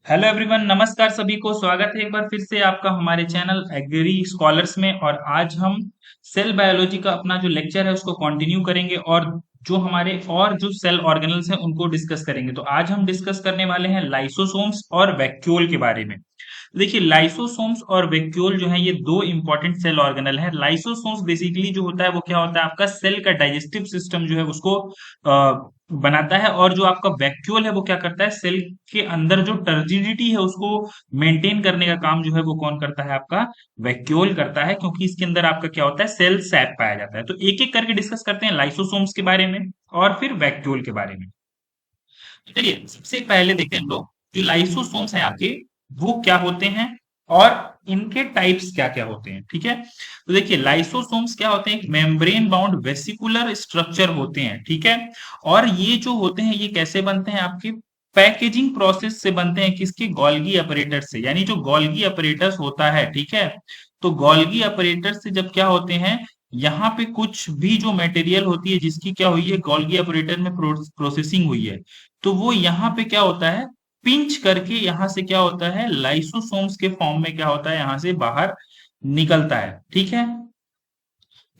Hello everyone, नमस्कार सभी को। स्वागत है एक बार फिर से आपका हमारे चैनल एग्री स्कॉलर्स में। और आज हम सेल बायोलॉजी का अपना जो लेक्चर है उसको कंटिन्यू करेंगे और जो हमारे और जो सेल ऑर्गेनल्स हैं उनको डिस्कस करेंगे। तो आज हम डिस्कस करने वाले हैं लाइसोसोम्स और वैक्यूल के बारे में। तो देखिए, लाइसोसोम्स और वैक्यूल जो है ये दो इंपॉर्टेंट सेल ऑर्गेनल हैं। लाइसोसोम्स बेसिकली जो होता है वो क्या होता है, आपका सेल का डाइजेस्टिव सिस्टम जो है उसको बनाता है। और जो आपका वैक्यूल है वो क्या करता है, सेल के अंदर जो टर्जिडिटी है उसको मेंटेन करने का काम जो है वो कौन करता है, आपका वैक्यूल करता है। क्योंकि इसके अंदर आपका क्या होता है, सेल सैप पाया जाता है। तो एक एक करके डिस्कस करते हैं लाइसोसोम्स के बारे में और फिर वैक्यूल के बारे में। तो चलिए सबसे पहले देखें हम लोग, जो लाइसोसोम्स हैं आपके वो क्या होते हैं और इनके टाइप्स क्या क्या होते हैं। ठीक है, तो देखिए लाइसोसोम्स क्या होते हैं, एक मेम्ब्रेन बाउंड वेसिकुलर स्ट्रक्चर होते हैं। ठीक है, और ये जो होते हैं ये कैसे बनते हैं, आपके पैकेजिंग प्रोसेस से बनते हैं। किसके, गोल्गी अपरेटर से। यानी जो गोल्गी अपरेटस होता है, ठीक है, तो गोल्गी अपरेटर से जब क्या होते हैं, यहाँ पे कुछ भी जो मटेरियल होती है जिसकी क्या हुई है, गोल्गी अपरेटर में प्रोसेसिंग हुई है, तो वो यहाँ पे क्या होता है, पिंच करके यहाँ से क्या होता है, लाइसोसोम्स के फॉर्म में क्या होता है, यहाँ से बाहर निकलता है। ठीक है,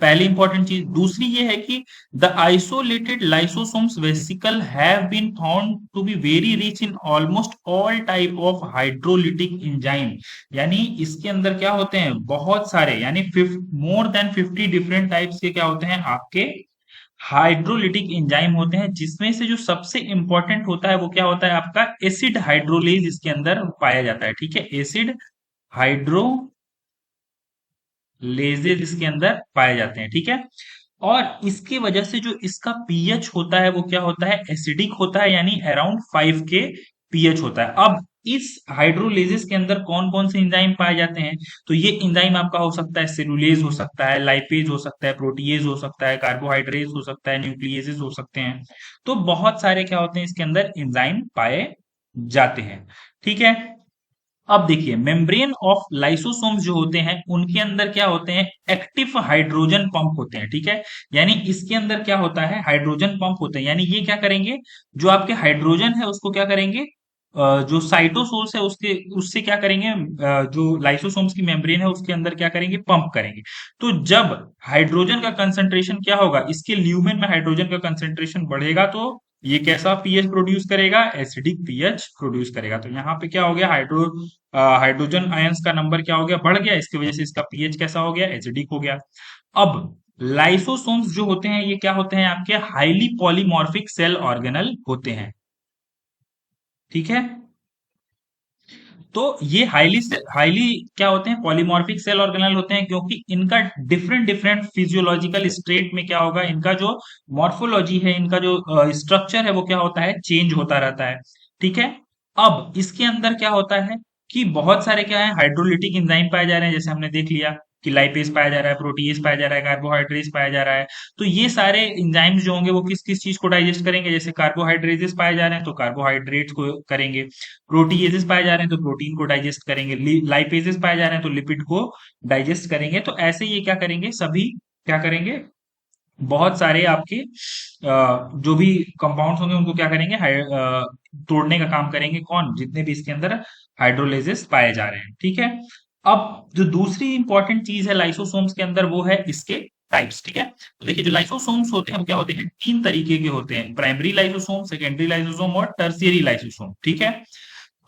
पहली इंपॉर्टेंट चीज। दूसरी ये है कि the isolated lysosomes vesicle have been found to be very rich in almost all type of hydrolytic enzyme. यानी इसके अंदर क्या होते हैं, बहुत सारे, यानी मोर देन 50 डिफरेंट टाइप्स के क्या होते हैं, आपके हाइड्रोलिटिक एंजाइम होते हैं। जिसमें से जो सबसे इंपॉर्टेंट होता है वो क्या होता है, आपका एसिड हाइड्रोलेज इसके अंदर पाया जाता है। ठीक है, एसिड हाइड्रोलेजेज इसके अंदर पाए जाते हैं। ठीक है, और इसकी वजह से जो इसका पीएच होता है वो क्या होता है, एसिडिक होता है, यानी अराउंड 5 के पीएच होता है। अब इस हाइड्रोलेजेस के अंदर कौन कौन से एंजाइम पाए जाते हैं, तो ये एंजाइम आपका हो सकता है सेलुलेज हो सकता है, लाइपेज हो सकता है, प्रोटीएज हो सकता है, कार्बोहाइड्रेज हो सकता है, न्यूक्लियेजेस हो सकते हैं। तो बहुत सारे क्या होते हैं इसके अंदर एंजाइम पाए जाते हैं। ठीक है, अब देखिए मेम्ब्रेन ऑफ लाइसोसोम्स जो होते हैं उनके अंदर क्या होते हैं, एक्टिव हाइड्रोजन पंप होते हैं। ठीक है, यानी इसके अंदर क्या होता है, हाइड्रोजन पंप होते हैं। यानी ये क्या करेंगे, जो आपके हाइड्रोजन है उसको क्या करेंगे, जो साइटोसोल्स है उसके उससे क्या करेंगे, जो लाइसोसोम्स की मेम्ब्रेन है उसके अंदर क्या करेंगे, पंप करेंगे। तो जब हाइड्रोजन का कंसंट्रेशन क्या होगा, इसके ल्यूमेन में हाइड्रोजन का कंसंट्रेशन बढ़ेगा तो ये कैसा पीएच प्रोड्यूस करेगा, एसिडिक पीएच प्रोड्यूस करेगा। तो यहाँ पे क्या हो गया, हाइड्रोजन आयंस का नंबर क्या हो गया, बढ़ गया। इसकी वजह से इसका पीएच कैसा हो गया, एसिडिक हो गया। अब लाइसोसोम्स जो होते हैं ये क्या होते हैं, आपके हाईली पॉलीमॉर्फिक सेल ऑर्गेनल होते हैं। ठीक है, तो ये हाईली हाईली क्या होते हैं, पॉलीमॉर्फिक सेल ऑर्गेनल होते हैं, क्योंकि इनका डिफरेंट डिफरेंट फिजियोलॉजिकल स्टेट में क्या होगा, इनका जो मॉर्फोलॉजी है, इनका जो स्ट्रक्चर है वो क्या होता है, चेंज होता रहता है। ठीक है, अब इसके अंदर क्या होता है कि बहुत सारे क्या है, हाइड्रोलिटिक एंजाइम पाए जा रहे हैं। जैसे हमने देख लिया कि लाइपेज पाया जा रहा है, प्रोटीज पाया जा रहा है, कार्बोहाइड्रेट्स पाया जा रहा है। तो ये सारे एंजाइम्स जो होंगे वो किस किस चीज को डाइजेस्ट करेंगे, जैसे कार्बोहाइड्रेट्स पाए जा रहे हैं तो कार्बोहाइड्रेट्स को करेंगे, प्रोटीएजेस पाए जा रहे हैं तो प्रोटीन को डाइजेस्ट करेंगे, लाइपेजेस पाए जा रहे हैं तो लिपिड को डाइजेस्ट करेंगे। तो ऐसे ये क्या करेंगे, सभी क्या करेंगे, बहुत सारे आपके जो भी कंपाउंड्स होंगे उनको क्या करेंगे, तोड़ने का काम करेंगे। कौन, जितने भी इसके अंदर हाइड्रोलेजेस पाए जा रहे हैं। ठीक है, अब जो दूसरी इंपॉर्टेंट चीज है लाइसोसोम्स के अंदर वो है इसके टाइप्स। ठीक है, तो देखिए जो लाइसोसोम्स होते हैं वो क्या होते हैं, तीन तरीके के होते हैं, प्राइमरी लाइसोसोम, सेकेंडरी लाइसोसोम और टर्शियरी लाइसोसोम। ठीक है,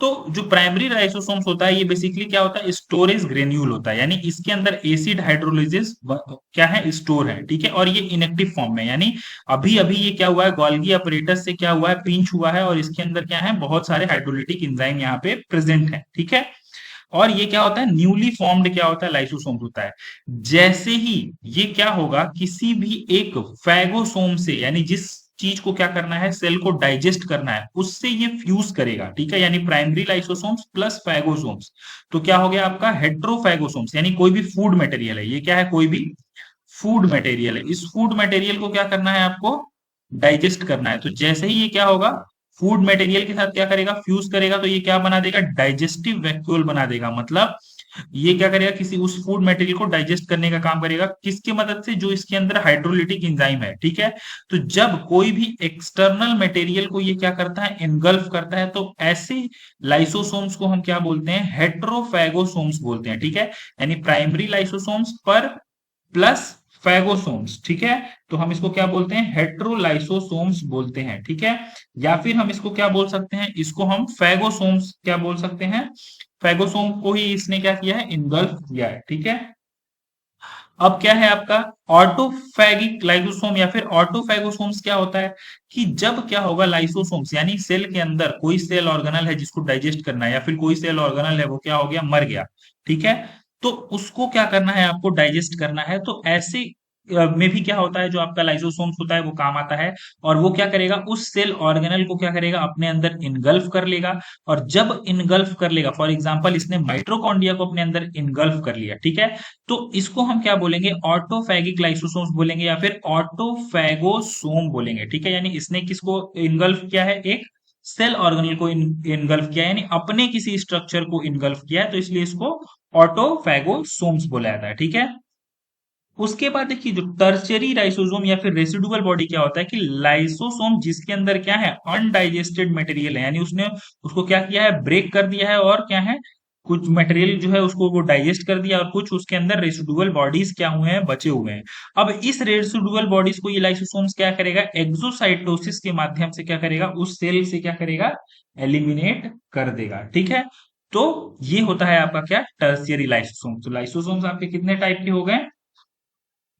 तो जो प्राइमरी लाइसोसोम्स होता है ये बेसिकली क्या होता है, स्टोरेज ग्रेन्यूल होता है। यानी इसके अंदर एसिड हाइड्रोलिसिस क्या है, स्टोर है। ठीक है, और ये इनएक्टिव फॉर्म में, यानी अभी अभी ये क्या हुआ है, गोल्गी अपरेटस से क्या हुआ है, पिंच हुआ है, और इसके अंदर क्या है, बहुत सारे हाइड्रोलिटिक एंजाइम यहाँ पे प्रेजेंट है। ठीक है, और ये क्या होता है, न्यूली फॉर्म्ड क्या होता है, लाइसोसोम होता है। जैसे ही ये क्या होगा, किसी भी एक फैगोसोम से, यानी जिस चीज को क्या करना है, सेल को डाइजेस्ट करना है, उससे ये फ्यूज करेगा। ठीक है, यानी प्राइमरी लाइसोसोम्स प्लस फैगोसोम्स, तो क्या हो गया आपका हेट्रोफैगोसोम्स। यानी कोई भी फूड मटेरियल है, ये क्या है, कोई भी फूड मटेरियल है, इस फूड मटेरियल को क्या करना है आपको, डाइजेस्ट करना है। तो जैसे ही ये क्या होगा, फूड मटेरियल के साथ क्या करेगा, फ्यूज करेगा, तो ये क्या बना देगा, डाइजेस्टिव वैक्यूल बना देगा। मतलब ये क्या करेगा, किसी उस फूड मटेरियल को डाइजेस्ट करने का काम करेगा, किसकी मदद से, जो इसके अंदर हाइड्रोलिटिक एंजाइम है, ठीक है। तो जब कोई भी एक्सटर्नल मटेरियल को ये क्या करता है, इनगल्फ करता है, तो ऐसे लाइसोसोम्स को हम क्या बोलते हैं, हेट्रोफैगोसोम्स बोलते हैं, ठीक है। यानी प्राइमरी लाइसोसोम्स पर प्लस फैगोसोम्स, ठीक है। तो हम इसको क्या बोलते हैं, हेट्रोलाइसोसोम्स बोलते हैं, ठीक है। या फिर हम इसको क्या बोल सकते हैं, इसको हम फैगोसोम्स क्या बोल सकते हैं, फैगोसोम को ही इसने क्या किया है, इनगल्फ किया है, ठीक है। अब क्या है आपका ऑटोफैगिक लाइसोसोम या फिर ऑटोफैगोसोम्स, क्या होता है कि जब क्या होगा, लाइसोसोम्स यानी सेल के अंदर कोई सेल ऑर्गेनल है जिसको डाइजेस्ट करना है, या फिर कोई सेल ऑर्गेनल है वो क्या हो गया, मर गया, ठीक है। तो उसको क्या करना है, आपको डाइजेस्ट करना है, तो ऐसे में भी क्या होता है, जो आपका लाइसोसोम्स होता है वो काम आता है। और वो क्या करेगा, उस सेल ऑर्गेनल को क्या करेगा, अपने अंदर इनगल्फ कर लेगा। और जब इनगल्फ कर लेगा, फॉर एग्जांपल इसने माइटोकॉन्ड्रिया को अपने अंदर इनगल्फ कर लिया, ठीक है। तो इसको हम क्या बोलेंगे, ऑटोफैगिक लाइसोसोम्स बोलेंगे या फिर ऑटोफैगोसोम बोलेंगे, ठीक है। यानी इसने किसको इनगल्फ किया है, एक सेल ऑर्गेनल को इनगल्फ किया है, यानी अपने किसी स्ट्रक्चर को इनगल्फ किया है, तो इसलिए इसको ऑटोफैगोसोम्स बोला जाता है, ठीक है। उसके बाद देखिए, जो टर्शियरी लाइसोसोम या फिर रेसिडुअल बॉडी क्या होता है कि लाइसोसोम जिसके अंदर क्या है, अनडाइजेस्टेड मटेरियल है, यानी उसने उसको क्या किया है, ब्रेक कर दिया है, और क्या है, कुछ मटेरियल जो है उसको वो डाइजेस्ट कर दिया, और कुछ उसके अंदर रेसिडुअल बॉडीज क्या हुए हैं, बचे हुए हैं। अब इस रेसिडुअल बॉडीज को ये लाइसोसोम्स क्या करेगा, एक्सोसाइटोसिस के माध्यम से क्या करेगा, उस सेल से क्या करेगा, एलिमिनेट कर देगा, ठीक है। तो ये होता है आपका क्या, टर्शियरी लाइसोसोम। तो लाइसोसोम्स आपके कितने टाइप के हो गए,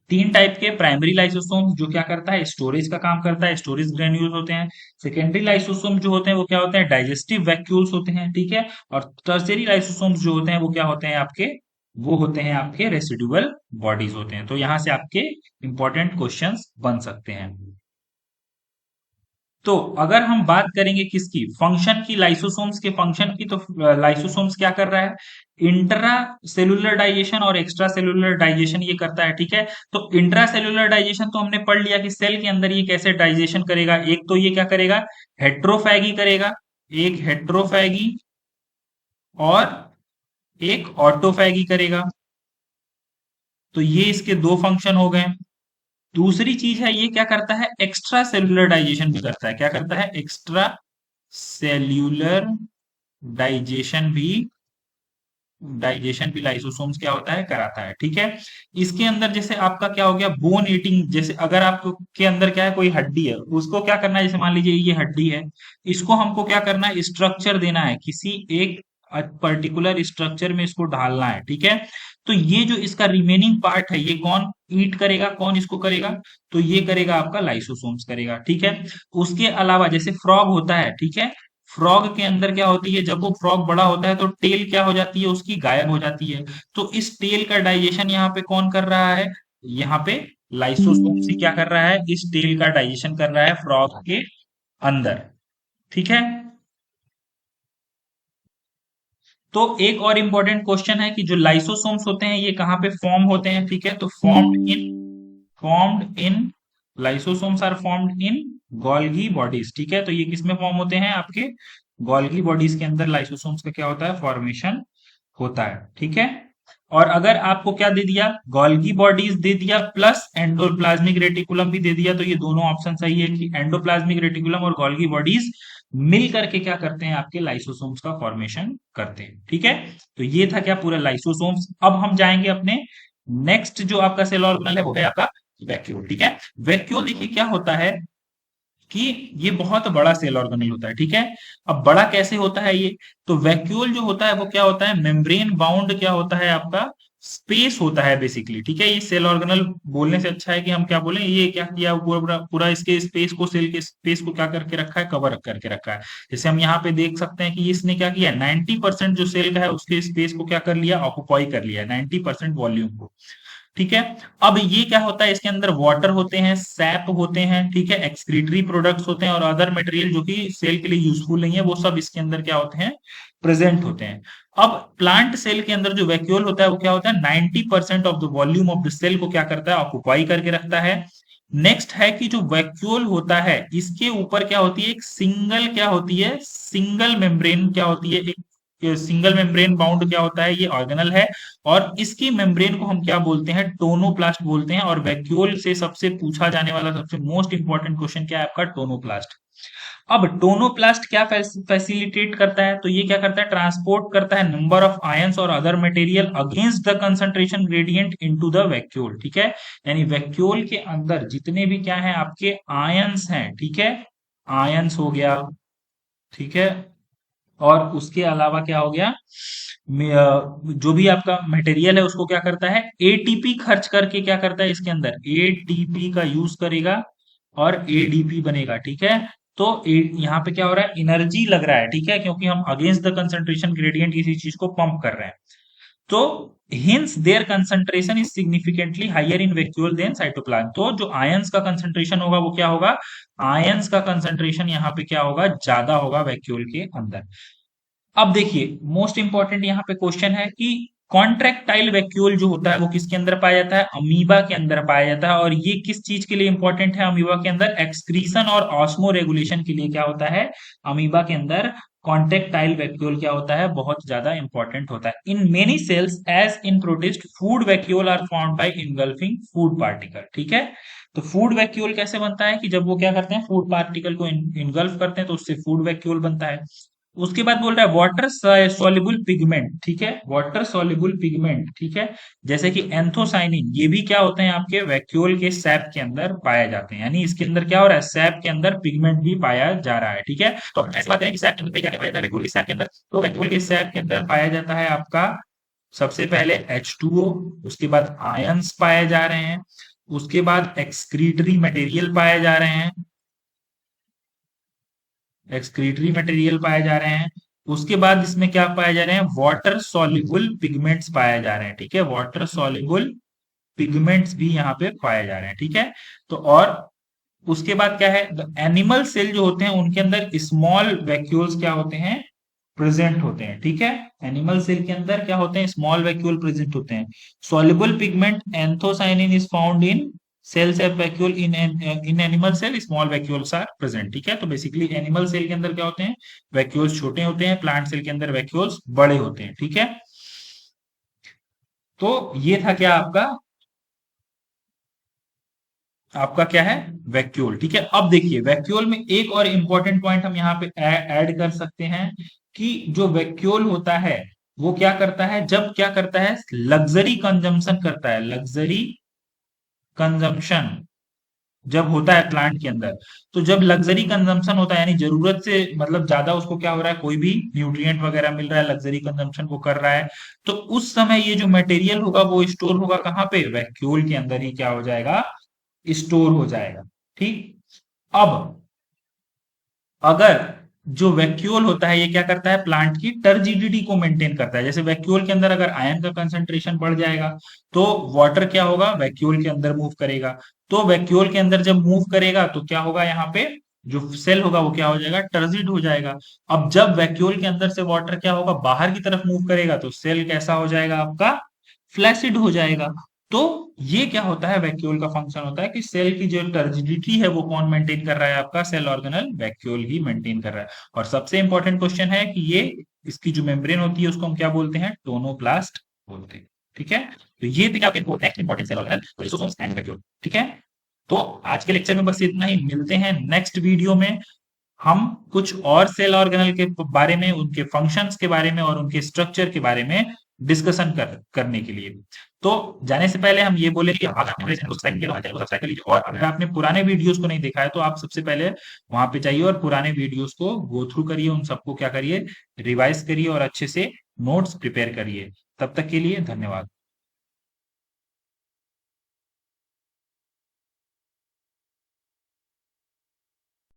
तीन टाइप के। प्राइमरी लाइसोसोम जो क्या करता है, स्टोरेज का काम करता है, स्टोरेज ग्रेन्यूल्स होते हैं। सेकेंडरी लाइसोसोम जो होते हैं वो क्या होते हैं, डाइजेस्टिव वैक्यूल्स होते हैं, ठीक है। और टर्शियरी लाइसोसोम्स जो होते हैं वो क्या होते हैं आपके, वो होते हैं आपके रेसिडुअल बॉडीज होते हैं। तो यहां से आपके इंपॉर्टेंट क्वेश्चंस बन सकते हैं। तो अगर हम बात करेंगे किसकी, फंक्शन की, लाइसोसोम्स के फंक्शन की, तो लाइसोसोम्स क्या कर रहा है, इंट्रा सेलुलर डाइजेशन और एक्स्ट्रा सेलुलर डाइजेशन ये करता है, ठीक है। तो इंट्रा सेलुलर डाइजेशन तो हमने पढ़ लिया कि सेल के अंदर ये कैसे डाइजेशन करेगा। एक तो ये क्या करेगा, हेट्रोफैगी करेगा, एक हेट्रोफैगी और एक ऑटोफैगी करेगा। तो ये इसके दो फंक्शन हो गए। दूसरी चीज है, ये क्या करता है, एक्स्ट्रा सेलुलर डाइजेशन भी करता है। क्या करता है, एक्स्ट्रा सेल्यूलर डाइजेशन भी, लाइसोसोम्स क्या होता है, कराता है, ठीक है। इसके अंदर जैसे आपका क्या हो गया, बोन ईटिंग, जैसे अगर आपके अंदर क्या है, कोई हड्डी है, उसको क्या करना है, जैसे मान लीजिए ये हड्डी है, इसको हमको क्या करना है, स्ट्रक्चर देना है, किसी एक पर्टिकुलर स्ट्रक्चर में इसको ढालना है, ठीक है। तो ये जो इसका रिमेनिंग पार्ट है, ये कौन ईट करेगा, कौन इसको करेगा, तो ये करेगा आपका लाइसोसोम्स करेगा, ठीक है। उसके अलावा जैसे फ्रॉग होता है, ठीक है, फ्रॉग के अंदर क्या होती है, जब वो फ्रॉग बड़ा होता है तो टेल क्या हो जाती है, उसकी गायब हो जाती है। तो इस टेल का डाइजेशन यहाँ पे कौन कर रहा है, यहाँ पे लाइसोसोम्स ही क्या कर रहा है, इस टेल का डाइजेशन कर रहा है फ्रॉग के अंदर, ठीक है। तो एक और इंपॉर्टेंट क्वेश्चन है कि जो लाइसोसोम्स होते हैं ये कहाँ पे फॉर्म होते हैं, ठीक है। तो formed in lysosomes are formed in Golgi bodies, ठीक है। तो ये किसमें फॉर्म होते हैं, आपके गोल्गी बॉडीज के अंदर लाइसोसोम्स का क्या होता है, फॉर्मेशन होता है, ठीक है। और अगर आपको क्या दे दिया, गोल्गी बॉडीज दे दिया प्लस एंडोप्लाज्मिक रेटिकुलम भी दे दिया, तो ये दोनों ऑप्शन सही है कि एंडोप्लाज्मिक रेटिकुलम और गोल्गी बॉडीज मिल करके क्या करते हैं, आपके लाइसोसोम्स का फॉर्मेशन करते हैं, ठीक है। तो ये था क्या, पूरा लाइसोसोम्स। अब हम जाएंगे अपने नेक्स्ट, जो आपका सेल ऑर्गेनल है वो है आपका वैक्यूल, ठीक है। वैक्यूल देखिए क्या होता है कि ये बहुत बड़ा सेल ऑर्गेनल होता है, ठीक है। अब बड़ा कैसे होता है ये, तो वैक्यूल जो होता है वो क्या होता है, मेम्ब्रेन बाउंड क्या होता है आपका, स्पेस होता है बेसिकली, ठीक है। ये सेल ऑर्गेनल बोलने से अच्छा है कि हम क्या बोलें, ये क्या किया, पूरा पूरा पूरा इसके स्पेस को, सेल के स्पेस को क्या करके रखा है, कवर करके रखा है। जैसे हम यहाँ पे देख सकते हैं कि इसने क्या किया, 90% जो सेल का है उसके स्पेस को क्या कर लिया, ऑक्युपाई कर लिया, 90% वॉल्यूम को, ठीक है। अब ये क्या होता है, इसके अंदर वाटर होते हैं, सैप होते हैं, ठीक है, एक्सक्रीटरी प्रोडक्ट्स होते हैं, और अदर मटेरियल जो कि सेल के लिए यूजफुल नहीं है, वो सब इसके अंदर क्या होते हैं, प्रेजेंट होते हैं। अब प्लांट सेल के अंदर जो वैक्यूल होता है वो क्या होता है, 90% of the volume of the cell को क्या करता है, ऑक्युपाई करके रखता है। नेक्स्ट है कि जो वैक्यूल होता है इसके ऊपर क्या होती है, एक सिंगल क्या होती है, सिंगल मेम्ब्रेन क्या होती है, सिंगल मेम्ब्रेन बाउंड क्या होता है, ये ऑर्गेनल है। और इसकी मेम्ब्रेन को हम क्या बोलते हैं, टोनोप्लास्ट बोलते हैं। और वैक्यूल से सबसे पूछा जाने वाला सबसे मोस्ट इंपॉर्टेंट क्वेश्चन क्या है आपका, टोनोप्लास्ट। अब टोनोप्लास्ट क्या फैसिलिटेट करता है, तो ये क्या करता है, ट्रांसपोर्ट करता है नंबर ऑफ आयंस और other material against the concentration gradient into the vacuole. ठीक है, यानी वैक्यूल के अंदर जितने भी क्या है आपके आयंस हैं, ठीक है, आयंस हो गया, ठीक है, और उसके अलावा क्या हो गया, जो भी आपका मटेरियल है उसको क्या करता है, एटीपी खर्च करके क्या करता है, इसके अंदर एटीपी का यूज करेगा और एडीपी बनेगा। ठीक है, तो यहाँ पे क्या हो रहा है, एनर्जी लग रहा है, ठीक है, क्योंकि हम अगेंस्ट द कंसंट्रेशन ग्रेडियंट किसी चीज को पंप कर रहे हैं। तो hence their concentration is significantly higher in vacuole than cytoplasm. तो जो आयंस का कंसंट्रेशन होगा वो क्या होगा, आयंस का कंसंट्रेशन यहाँ पे क्या होगा, ज्यादा होगा वैक्यूल के अंदर। अब देखिए मोस्ट इंपॉर्टेंट यहाँ पे क्वेश्चन है कि कॉन्ट्रैक्टाइल वैक्यूल जो होता है वो किसके अंदर पाया जाता है, अमीबा के अंदर पाया जाता है। और ये किस चीज के लिए इंपॉर्टेंट है, अमीबा के अंदर एक्सक्रीशन और ऑस्मो रेगुलेशन के लिए क्या होता है, अमीबा के अंदर कॉन्ट्रैक्टाइल वैक्यूल क्या होता है, बहुत ज्यादा इंपॉर्टेंट होता है। In many cells as in protist food vacuole are formed by engulfing food particle. ठीक है, तो फूड वैक्यूल कैसे बनता है कि जब वो क्या करते हैं, फूड पार्टिकल को इनगल्फ करते हैं तो उससे फूड वैक्यूल बनता है। उसके बाद बोल रहा है वाटर सॉल्युबल पिगमेंट। ठीक है, वाटर सॉल्युबल पिगमेंट, ठीक है, जैसे कि एंथोसाइनिन, ये भी क्या होते हैं आपके वैक्यूल के सैप के अंदर पाए जाते हैं। यानी इसके अंदर क्या हो रहा है, सैप के अंदर पिगमेंट भी पाया जा रहा है। ठीक है, तो ऐसी बात है कि सैप के अंदर क्या पाया जाता है, वैक्यूल के सैप के अंदर, तो वैक्यूल के सैप के अंदर पाया जाता है आपका सबसे पहले H2O, उसके बाद आयंस पाए जा रहे हैं, उसके बाद एक्सक्रीटरी मटेरियल पाए जा रहे हैं, एक्सक्रीटरी मटेरियल पाए जा रहे हैं। उसके बाद इसमें क्या पाए जा रहे हैं, वाटर सॉल्युबल पिगमेंट्स पाए जा रहे हैं। ठीक है, वाटर सॉल्युबल पिगमेंट्स भी यहाँ पे पाए जा रहे हैं। ठीक है, तो और उसके बाद क्या है, एनिमल सेल जो होते हैं उनके अंदर स्मॉल वैक्यूल्स क्या होते हैं, प्रेजेंट होते हैं। ठीक है, एनिमल सेल के अंदर क्या होते हैं, स्मॉल वैक्यूल प्रेजेंट होते हैं। Soluble pigment anthocyanin is found in cells of vacuole, in animal cell small vacuoles are present. ठीक है, तो बेसिकली एनिमल सेल के अंदर क्या होते हैं, वैक्यूल्स छोटे होते हैं, प्लांट सेल के अंदर वैक्यूल्स बड़े होते हैं। ठीक है, तो ये था क्या आपका, आपका क्या है, वैक्यूल। ठीक है, अब देखिए वैक्यूल में एक और इंपॉर्टेंट पॉइंट हम यहाँ पे ऐड कर सकते हैं कि जो वैक्यूल होता है वो क्या करता है, जब क्या करता है, लग्जरी कंजम्पशन करता है, लग्जरी कंजम्पशन जब होता है प्लांट के अंदर। तो जब लग्जरी कंजम्पशन होता है यानी जरूरत से मतलब ज्यादा उसको क्या हो रहा है, कोई भी न्यूट्रिएंट वगैरह मिल रहा है, लग्जरी कंजम्पशन वो कर रहा है, तो उस समय ये जो मटेरियल होगा वो स्टोर होगा कहाँ पे, वैक्यूल के अंदर ही क्या हो जाएगा, स्टोर हो जाएगा। ठीक, अब अगर जो वैक्यूल होता है ये क्या करता है, प्लांट की टर्जिडिटी को मेंटेन करता है। जैसे वैक्यूल के अंदर अगर आयन का कंसंट्रेशन बढ़ जाएगा तो वाटर क्या होगा, वैक्यूल के अंदर मूव करेगा। तो वैक्यूल के अंदर जब मूव करेगा तो क्या होगा, यहाँ पे जो सेल होगा वो क्या हो जाएगा, टर्जिड हो जाएगा। अब जब वैक्यूल के अंदर से वाटर क्या होगा, बाहर की तरफ मूव करेगा तो सेल कैसा हो जाएगा आपका, फ्लैसिड हो जाएगा। तो ये क्या होता है, वैक्यूल का फंक्शन होता है कि सेल की जो टर्जिडिटी है वो कौन मेंटेन कर रहा है, आपका सेल ऑर्गेनल वैक्यूल ही मेंटेन कर रहा है। और सबसे इंपॉर्टेंट क्वेश्चन है कि ये इसकी जो मेम्ब्रेन होती है उसको हम क्या बोलते हैं, टोनोप्लास्ट बोलते हैं। ठीक है, तो ये थे आपके next important cell organelle, lysosomes and vacuole. ठीक है, तो आज के लेक्चर में बस इतना ही, मिलते हैं नेक्स्ट वीडियो में। हम कुछ और सेल ऑर्गेनल के बारे में, उनके फंक्शंस के बारे में और उनके स्ट्रक्चर के बारे में डिस्कशन करने के लिए। तो जाने से पहले हम ये बोले कि अगर आपने सब्सक्राइब किया तो सब्सक्राइब कर लीजिए, और अगर आपने पुराने वीडियोस को नहीं देखा है तो आप सबसे पहले वहां पे जाइए और पुराने वीडियोस को गो थ्रू करिए, उन सबको क्या करिए, रिवाइज करिए और अच्छे से नोट्स प्रिपेयर करिए। तब तक के लिए धन्यवाद।